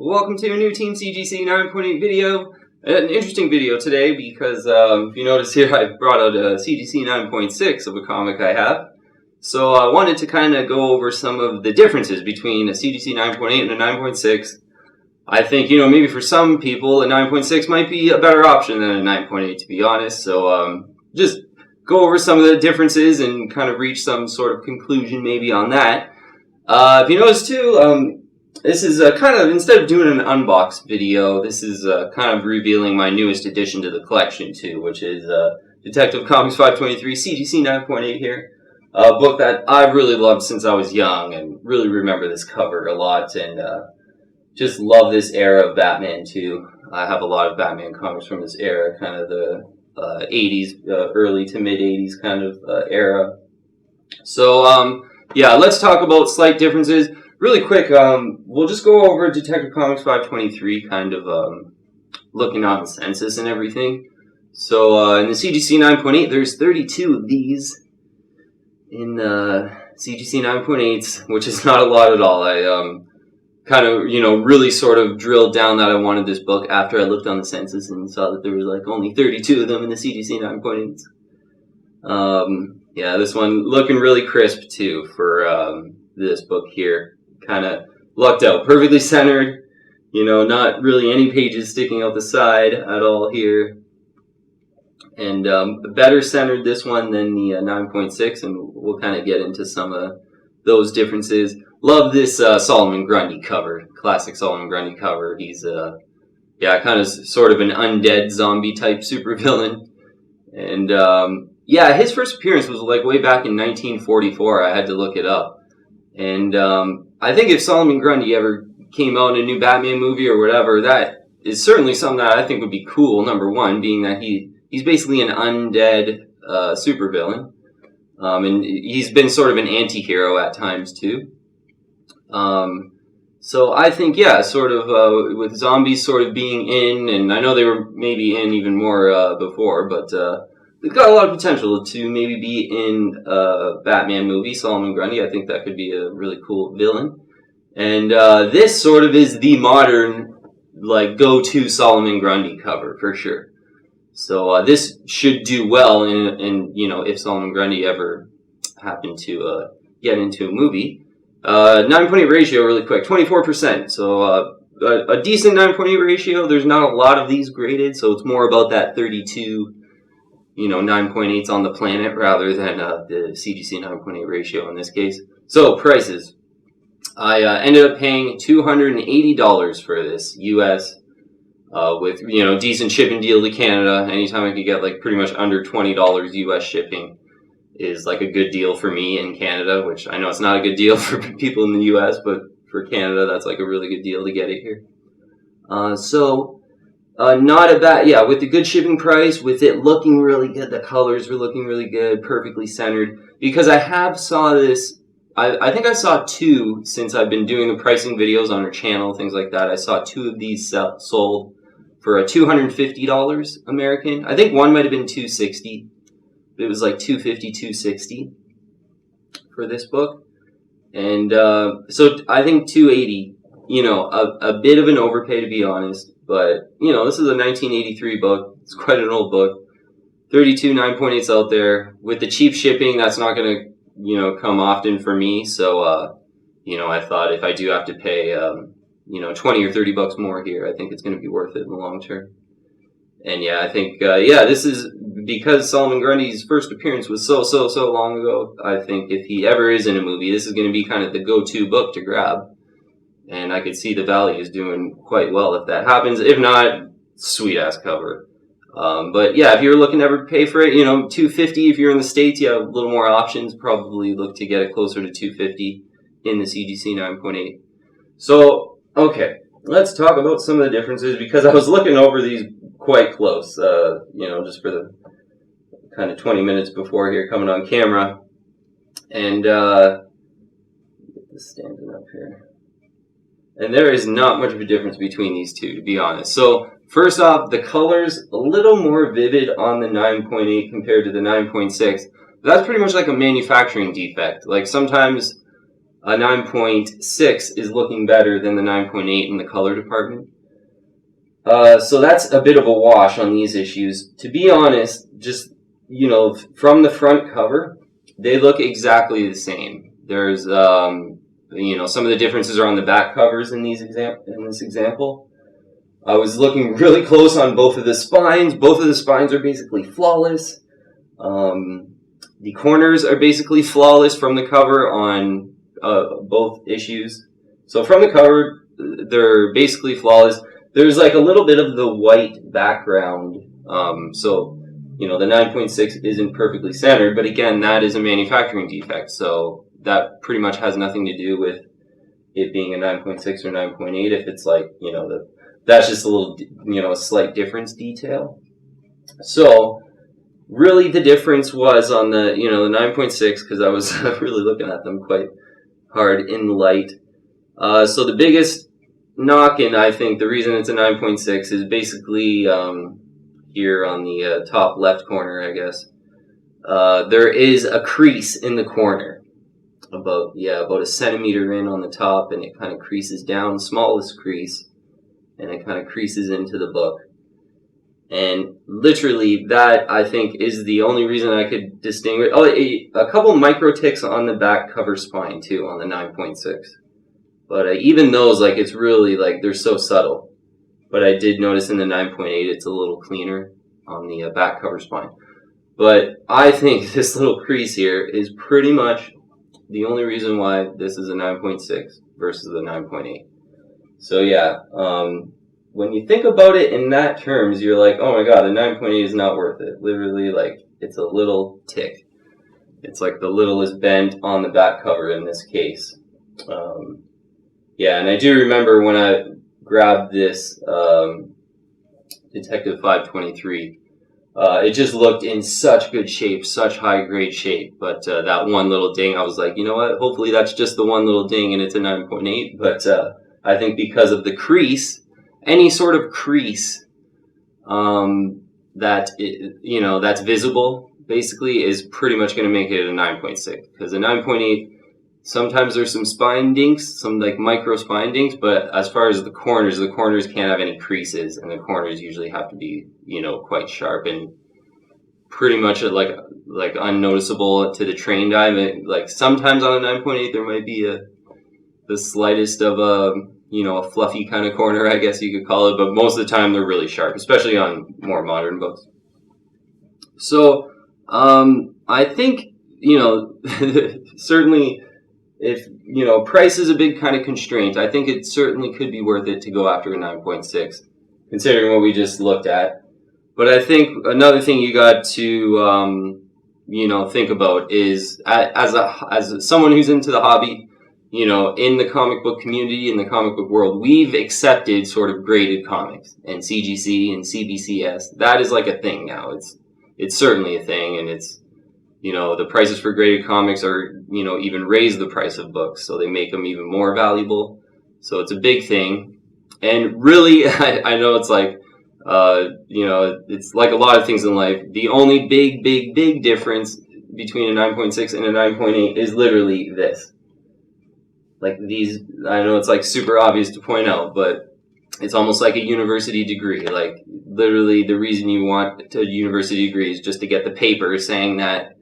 Welcome to a new Team CGC 9.8 video. An interesting video today because if you notice here I brought out a CGC 9.6 of a comic I have. So I wanted to kind of go over some of the differences between a CGC 9.8 and a 9.6. I think, maybe for some people a 9.6 might be a better option than a 9.8 to be honest. So just go over some of the differences and kind of reach some sort of conclusion maybe on that. If you notice too, this is kind of, instead of doing an unbox video, this is kind of revealing my newest addition to the collection too, which is Detective Comics 523 CGC 9.8 here. A book that I've really loved since I was young and really remember this cover a lot and just love this era of Batman too. I have a lot of Batman comics from this era, kind of the 80s, early to mid 80s kind of era. So yeah, let's talk about slight differences. Really quick, we'll just go over Detective Comics 523, kind of looking on the census and everything. So in the CGC 9.8, there's 32 of these. In CGC 9.8s, which is not a lot at all. I kind of, really sort of drilled down that I wanted this book after I looked on the census and saw that there was like only 32 of them in the CGC 9.8s. Yeah, this one looking really crisp too for this book here. Kind of lucked out, perfectly centered, not really any pages sticking out the side at all here, and better centered this one than the 9.6, and we'll kind of get into some of those differences. Love this Solomon Grundy cover, classic Solomon Grundy cover. He's yeah, kind of sort of an undead zombie type supervillain, and yeah, his first appearance was like way back in 1944. I had to look it up. And I think if Solomon Grundy ever came out in a new Batman movie or whatever, that is certainly something that I think would be cool, number one, being that he's basically an undead supervillain. And he's been sort of an anti-hero at times, too. So I think, yeah, sort of with zombies sort of being in, and I know they were maybe in even more before, but they've got a lot of potential to maybe be in a Batman movie, Solomon Grundy. I think that could be a really cool villain. And this sort of is the modern, like, go-to Solomon Grundy cover, for sure. So this should do well in if Solomon Grundy ever happened to get into a movie. 9.8 ratio, really quick, 24%. So a decent 9.8 ratio. There's not a lot of these graded, so it's more about that 32... 9.8s on the planet rather than the CGC 9.8 ratio in this case. So, prices. I ended up paying $280 for this US with, decent shipping deal to Canada. Anytime I could get like pretty much under $20 US shipping is like a good deal for me in Canada, which I know it's not a good deal for people in the US, but for Canada, that's like a really good deal to get it here. Not a bad, yeah, with the good shipping price, with it looking really good, the colors were looking really good, perfectly centered, because I have saw this, I think I saw two since I've been doing the pricing videos on our channel, things like that. I saw two of these sold for $250 American. I think one might have been $260. It was like $250, $260 for this book. And so I think $280, a bit of an overpay to be honest. But, this is a 1983 book. It's quite an old book. 32 9.8s out there. With the cheap shipping, that's not going to, come often for me. So, I thought if I do have to pay, 20 or 30 bucks more here, I think it's going to be worth it in the long term. And yeah, I think, this is because Solomon Grundy's first appearance was so long ago. I think if he ever is in a movie, this is going to be kind of the go-to book to grab. And I could see the value is doing quite well if that happens. If not, sweet-ass cover. But yeah, if you're looking to ever pay for it, $250 if you're in the States, you have a little more options. Probably look to get it closer to $250 in the CGC 9.8. So, okay, let's talk about some of the differences because I was looking over these quite close, just for the kind of 20 minutes before here coming on camera. And, get this standing up here. And there is not much of a difference between these two, to be honest. So, first off, the color's a little more vivid on the 9.8 compared to the 9.6. That's pretty much like a manufacturing defect. Like, sometimes a 9.6 is looking better than the 9.8 in the color department. So that's a bit of a wash on these issues. To be honest, just, from the front cover, they look exactly the same. There's, some of the differences are on the back covers in this example. I was looking really close on both of the spines. Both of the spines are basically flawless. The corners are basically flawless from the cover on both issues. So from the cover, they're basically flawless. There's like a little bit of the white background. So the 9.6 isn't perfectly centered, but again, that is a manufacturing defect. So that pretty much has nothing to do with it being a 9.6 or 9.8. If it's like, that's just a little, a slight difference detail. So really the difference was on the, the 9.6, because I was really looking at them quite hard in the light. So the biggest knock, and I think the reason it's a 9.6 is basically here on the top left corner, I guess. There is a crease in the corner, about a centimeter in on the top, and it kind of creases down, smallest crease, and it kind of creases into the book. And literally that, I think, is the only reason I could distinguish. Oh, a couple micro ticks on the back cover spine too on the 9.6. But even those, like, it's really, like, they're so subtle. But I did notice in the 9.8 it's a little cleaner on the back cover spine. But I think this little crease here is pretty much the only reason why this is a 9.6 versus the 9.8. So yeah, when you think about it in that terms, you're like, oh my god, the 9.8 is not worth it. Literally, like, it's a little tick. It's like the littlest bend on the back cover in this case. And I do remember when I grabbed this Detective 523, it just looked in such good shape, such high grade shape. But that one little ding, I was like, you know what? Hopefully that's just the one little ding and it's a 9.8. But I think because of the crease, any sort of crease that's visible, basically, is pretty much going to make it a 9.6. Because a 9.8, sometimes there's some spine dinks, some like micro spine dinks, but as far as the corners can't have any creases, and the corners usually have to be, quite sharp and pretty much like unnoticeable to the trained eye. But, like, sometimes on a 9.8 there might be the slightest of a fluffy kind of corner, I guess you could call it, but most of the time they're really sharp, especially on more modern books. So I think certainly, if price is a big kind of constraint, I think it certainly could be worth it to go after a 9.6, considering what we just looked at. But I think another thing you got to think about is, as someone who's into the hobby, in the comic book community, in the comic book world, we've accepted sort of graded comics and CGC and CBCS. That is like a thing now. It's certainly a thing, and it's the prices for graded comics are, even raise the price of books, so they make them even more valuable. So it's a big thing. And really, I know it's like, it's like a lot of things in life. The only big difference between a 9.6 and a 9.8 is literally this. Like these, I know it's like super obvious to point out, but it's almost like a university degree. Like, literally, the reason you want a university degree is just to get the paper saying that,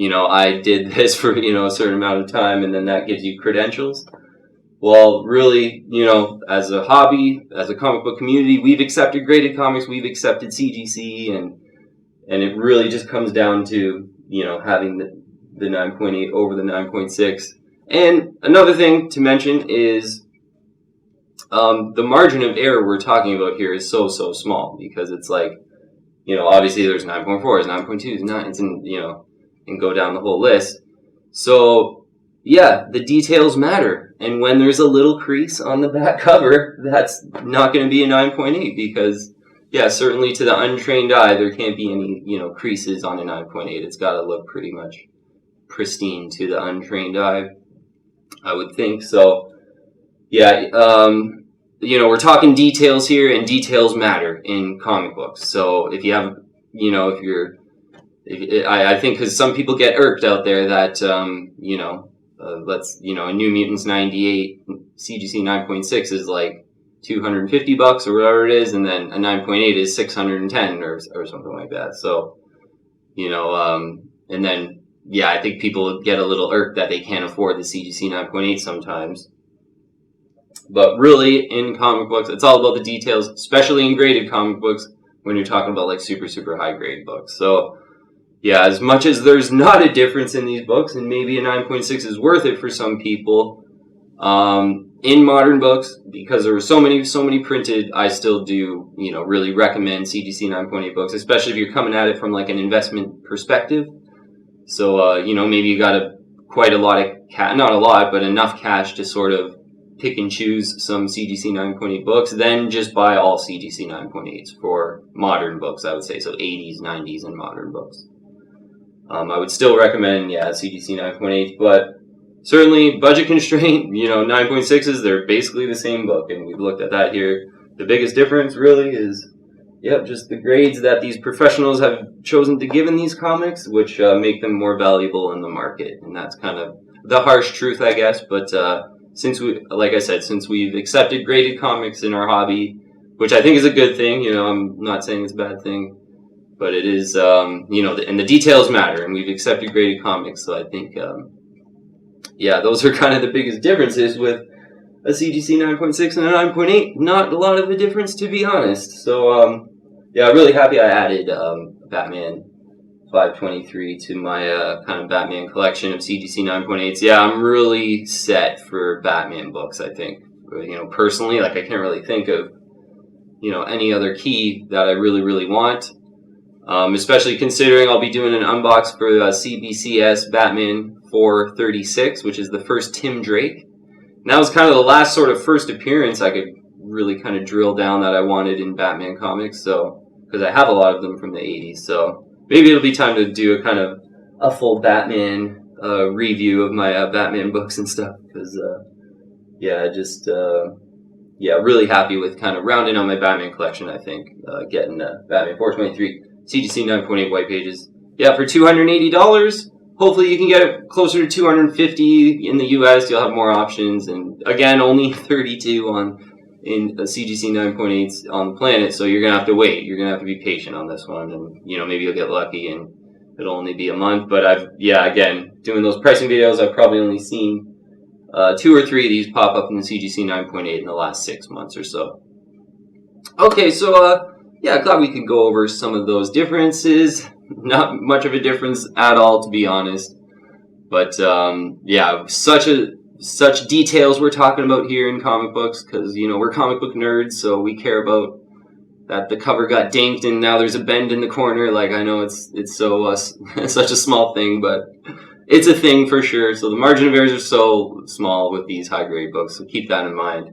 I did this for, a certain amount of time, and then that gives you credentials. Well, really, as a hobby, as a comic book community, we've accepted graded comics, we've accepted CGC, and it really just comes down to, having the 9.8 over the 9.6. And another thing to mention is the margin of error we're talking about here is so small, because it's like, obviously there's 9.4, there's 9.2, there's 9, and go down the whole list. So, yeah, the details matter. And when there's a little crease on the back cover, that's not going to be a 9.8, because, yeah, certainly to the untrained eye, there can't be any, creases on a 9.8. It's got to look pretty much pristine to the untrained eye, I would think. So, yeah, we're talking details here, and details matter in comic books. So if you have, I think, because some people get irked out there that, a New Mutants 98 CGC 9.6 is like $250 or whatever it is, and then a 9.8 is $610 or something like that. So, and then, yeah, I think people get a little irked that they can't afford the CGC 9.8 sometimes. But really, in comic books, it's all about the details, especially in graded comic books when you're talking about like super, super high grade books. So, yeah, as much as there's not a difference in these books, and maybe a 9.6 is worth it for some people, in modern books, because there were so many printed, I still do, really recommend CGC 9.8 books, especially if you're coming at it from like an investment perspective. So, maybe you got quite a lot of not a lot, but enough cash to sort of pick and choose some CGC 9.8 books, then just buy all CGC 9.8s for modern books, I would say. So 80s, 90s, and modern books. I would still recommend, CGC 9.8, but certainly budget constraint, 9.6s, they're basically the same book, and we've looked at that here. The biggest difference really is, just the grades that these professionals have chosen to give in these comics, which make them more valuable in the market, and that's kind of the harsh truth, I guess, but since we've accepted graded comics in our hobby, which I think is a good thing, I'm not saying it's a bad thing, but it is, and the details matter, and we've accepted graded comics, so I think, those are kind of the biggest differences with a CGC 9.6 and a 9.8. Not a lot of a difference, to be honest. So, really happy I added Batman 523 to my kind of Batman collection of CGC 9.8s. Yeah, I'm really set for Batman books, I think. Personally, like I can't really think of, any other key that I really, really want. Especially considering I'll be doing an unbox for CBCS Batman 436, which is the first Tim Drake. And that was kind of the last sort of first appearance I could really kind of drill down that I wanted in Batman comics. So, because I have a lot of them from the 80s, so maybe it'll be time to do a kind of a full Batman review of my Batman books and stuff. Because, really happy with kind of rounding out my Batman collection, I think. Getting Batman 423 CGC 9.8 white pages. Yeah, for $280. Hopefully you can get it closer to $250 in the US. You'll have more options. And again, only 32 in CGC 9.8s on the planet, so you're going to have to wait. You're going to have to be patient on this one, and maybe you'll get lucky and it'll only be a month. But again, doing those pricing videos, I've probably only seen 2 or 3 of these pop up in the CGC 9.8 in the last 6 months or so. Okay, so glad we could go over some of those differences. Not much of a difference at all, to be honest. But such details we're talking about here in comic books, because we're comic book nerds, so we care about that the cover got dinked and now there's a bend in the corner. Like, I know it's so such a small thing, but it's a thing for sure. So the margin of errors are so small with these high grade books, so keep that in mind.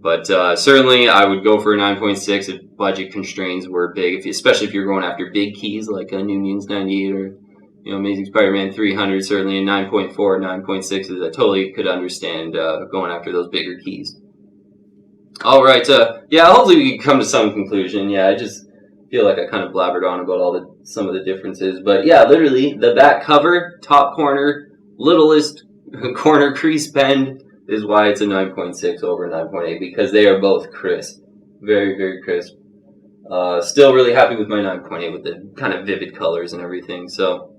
But certainly I would go for a 9.6 if budget constraints were big, especially if you're going after big keys like a New Mutants 98 or Amazing Spider-Man 300. Certainly a 9.4 or 9.6 I totally could understand going after those bigger keys. All right, hopefully we can come to some conclusion. Yeah, I just feel like I kind of blabbered on about some of the differences. But yeah, literally the back cover, top corner, littlest corner crease bend is why it's a 9.6 over 9.8, because they are both crisp. Very, very crisp. Still really happy with my 9.8 with the kind of vivid colors and everything. So,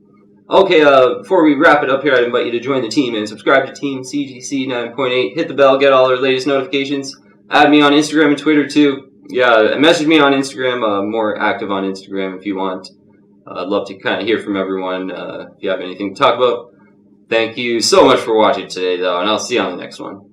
okay, before we wrap it up here, I'd invite you to join the team and subscribe to Team CGC 9.8. Hit the bell, get all our layest notifications. Add me on Instagram and Twitter too. Yeah, message me on Instagram. More active on Instagram if you want. I'd love to kind of hear from everyone if you have anything to talk about. Thank you so much for watching today, though, and I'll see you on the next one.